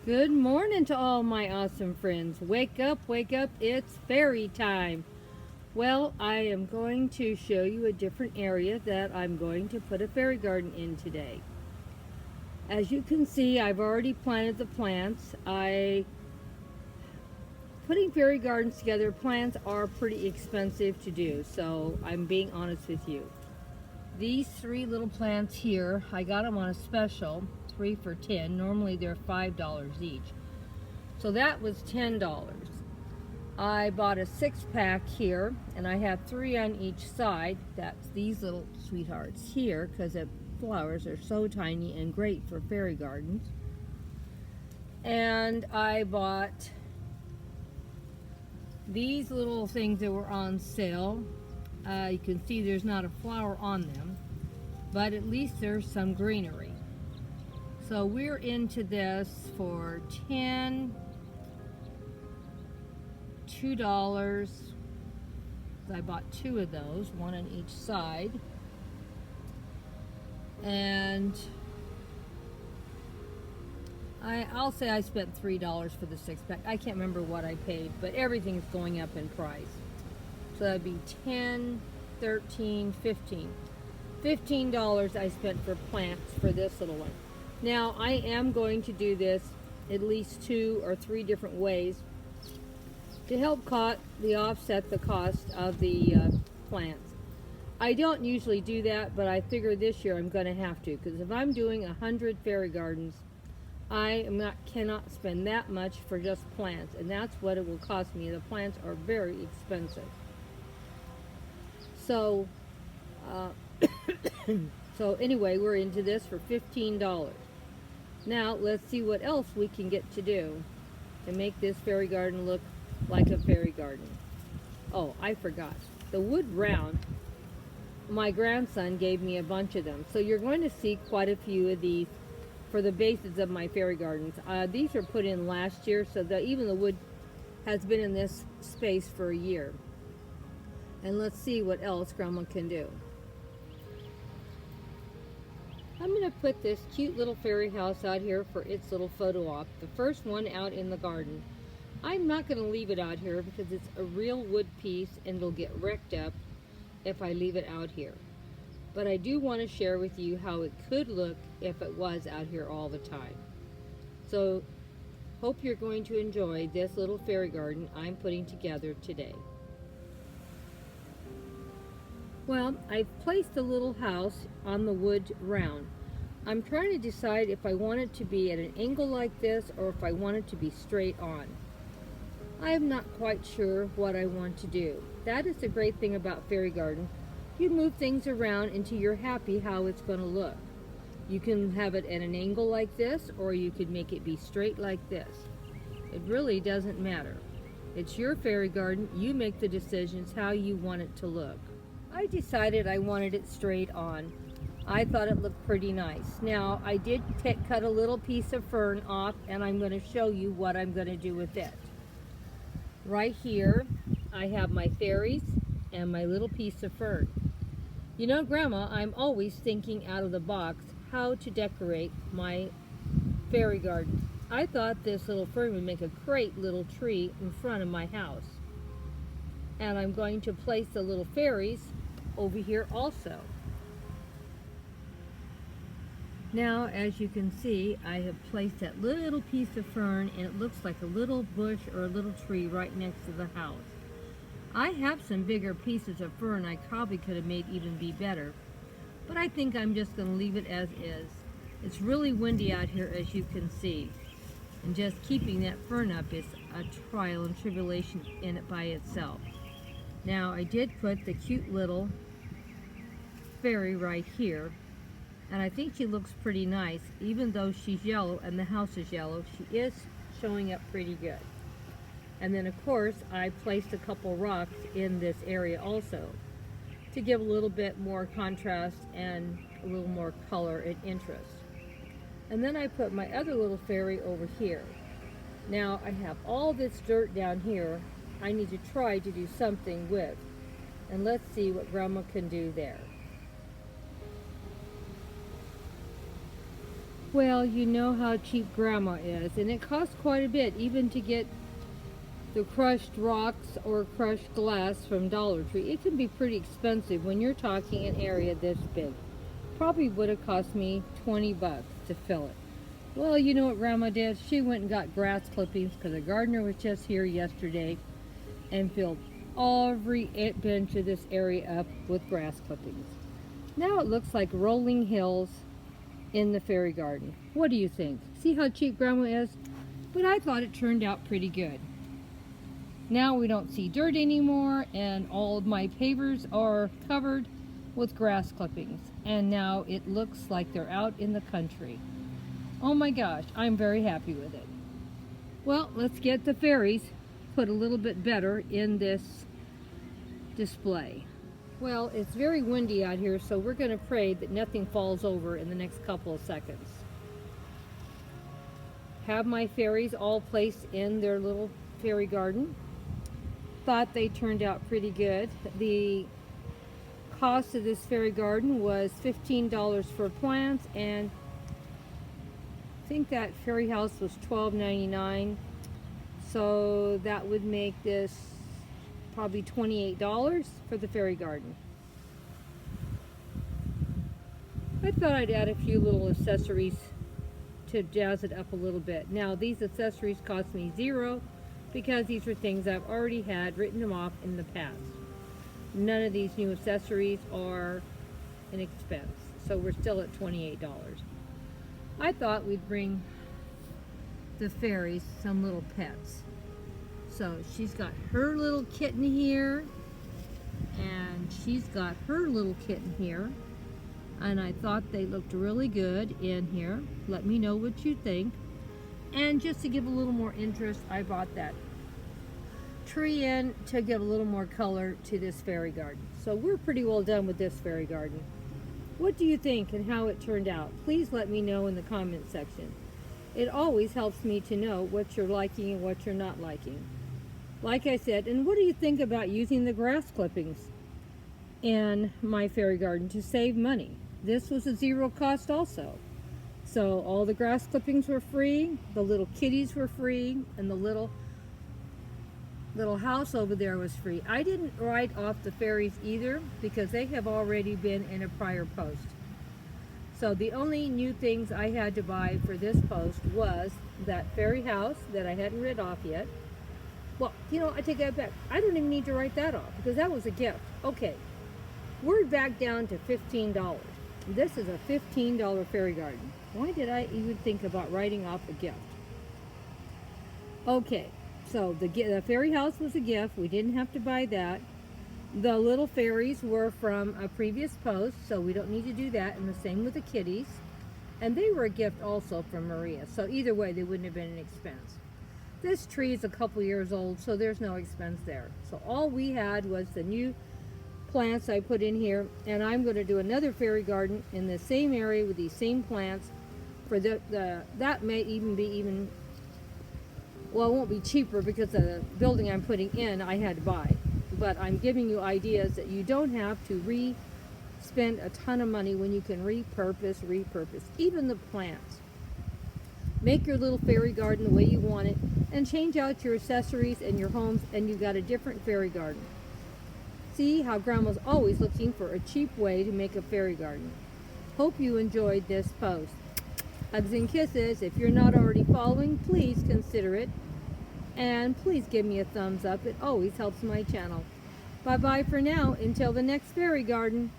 Good morning to all my awesome friends. Wake up, it's fairy time. Well, I am going to show you a different area that I'm going to put a fairy garden in today. As you can see, I've already planted the plants. Putting fairy gardens together, plants are pretty expensive to do, so I'm being honest with you. These three little plants here, I got them on a special, 3 for $10. Normally they're $5 each. So that was $10. I bought a 6-pack here, and I have 3 on each side. That's these little sweethearts here, because the flowers are so tiny and great for fairy gardens. And I bought these little things that were on sale. You can see there's not a flower on them, but at least there's some greenery. So we're into this for $2. I bought 2 of those, 1 on each side. And I'll say I spent $3 for the 6-pack. I can't remember what I paid, but everything is going up in price. So that'd be 10, 13, 15. $15 I spent for plants for this little one. Now I am going to do this at least 2 or 3 different ways to help offset the cost of the plants. I don't usually do that, but I figure this year I'm going to have to, because if I'm doing 100 fairy gardens, cannot spend that much for just plants, and that's what it will cost me. The plants are very expensive. So, so anyway, we're into this for $15. Now let's see what else we can get to do to make this fairy garden look like a fairy garden. Oh, I forgot. The wood round, my grandson gave me a bunch of them. So you're going to see quite a few of these for the bases of my fairy gardens. These were put in last year, so that even the wood has been in this space for a year. And let's see what else Grandma can do. I'm going to put this cute little fairy house out here for its little photo op. The first one out in the garden. I'm not going to leave it out here because it's a real wood piece and it'll get wrecked up if I leave it out here. But I do want to share with you how it could look if it was out here all the time. So, hope you're going to enjoy this little fairy garden I'm putting together today. Well, I've placed the little house on the wood round. I'm trying to decide if I want it to be at an angle like this or if I want it to be straight on. I am not quite sure what I want to do. That is the great thing about fairy garden. You move things around until you're happy how it's going to look. You can have it at an angle like this, or you could make it be straight like this. It really doesn't matter. It's your fairy garden. You make the decisions how you want it to look. I decided I wanted it straight on. I thought it looked pretty nice. Now, I did cut a little piece of fern off, and I'm going to show you what I'm going to do with it. Right here, I have my fairies and my little piece of fern. You know, Grandma, I'm always thinking out of the box how to decorate my fairy garden. I thought this little fern would make a great little tree in front of my house. And I'm going to place the little fairies over here also. Now, as you can see, I have placed that little piece of fern, and it looks like a little bush or a little tree right next to the house. I have some bigger pieces of fern I probably could have made even be better, but I think I'm just going to leave it as is. It's really windy out here, as you can see, and just keeping that fern up is a trial and tribulation in it by itself. Now, I did put the cute little fairy right here, and I think she looks pretty nice. Even though she's yellow and the house is yellow, she is showing up pretty good. And then, of course, I placed a couple rocks in this area also to give a little bit more contrast and a little more color and interest. And then I put my other little fairy over here. Now, I have all this dirt down here I need to try to do something with. And let's see what Grandma can do there. Well, you know how cheap Grandma is, and it costs quite a bit even to get the crushed rocks or crushed glass from Dollar Tree. It can be pretty expensive when you're talking an area this big. Probably would have cost me 20 bucks to fill it. Well, you know what Grandma did? She went and got grass clippings because the gardener was just here yesterday and filled every bench of this area up with grass clippings. Now it looks like rolling hills in the fairy garden. What do you think? See how cheap Grandma is? But I thought it turned out pretty good. Now we don't see dirt anymore, and all of my pavers are covered with grass clippings. And now it looks like they're out in the country. Oh my gosh, I'm very happy with it. Well, let's get the fairies put a little bit better in this display. Well, it's very windy out here, so we're going to pray that nothing falls over in the next couple of seconds. Have my fairies all placed in their little fairy garden. Thought they turned out pretty good. The cost of this fairy garden was $15 for plants, and I think that fairy house was $12.99. So that would make this probably $28 for the fairy garden. I thought I'd add a few little accessories to jazz it up a little bit. Now these accessories cost me $0 because these were things I've already had written them off in the past. None of these new accessories are an expense, so we're still at $28. I thought we'd bring the fairies some little pets. So she's got her little kitten here, and she's got her little kitten here, and I thought they looked really good in here. Let me know what you think. And just to give a little more interest, I bought that tree in to give a little more color to this fairy garden. So we're pretty well done with this fairy garden. What do you think and how it turned out? Please let me know in the comment section. It always helps me to know what you're liking and what you're not liking. Like I said, and what do you think about using the grass clippings in my fairy garden to save money? This was a $0 cost also. So all the grass clippings were free, the little kitties were free, and the little house over there was free. I didn't write off the fairies either because they have already been in a prior post. So the only new things I had to buy for this post was that fairy house that I hadn't read off yet. Well, you know, I take that back. I don't even need to write that off because that was a gift. Okay, we're back down to $15. This is a $15 fairy garden. Why did I even think about writing off a gift? Okay, so the fairy house was a gift. We didn't have to buy that. The little fairies were from a previous post, so we don't need to do that. And the same with the kitties. And they were a gift also from Maria. So either way, they wouldn't have been an expense. This tree is a couple years old, so there's no expense there. So all we had was the new plants I put in here, and I'm going to do another fairy garden in the same area with these same plants. For that may even be well, it won't be cheaper because the building I'm putting in I had to buy. But I'm giving you ideas that you don't have to spend a ton of money when you can repurpose, even the plants. Make your little fairy garden the way you want it, and change out your accessories and your homes, and you've got a different fairy garden. See how Grandma's always looking for a cheap way to make a fairy garden. Hope you enjoyed this post. Hugs and kisses. If you're not already following, please consider it. And please give me a thumbs up. It always helps my channel. Bye-bye for now. Until the next fairy garden.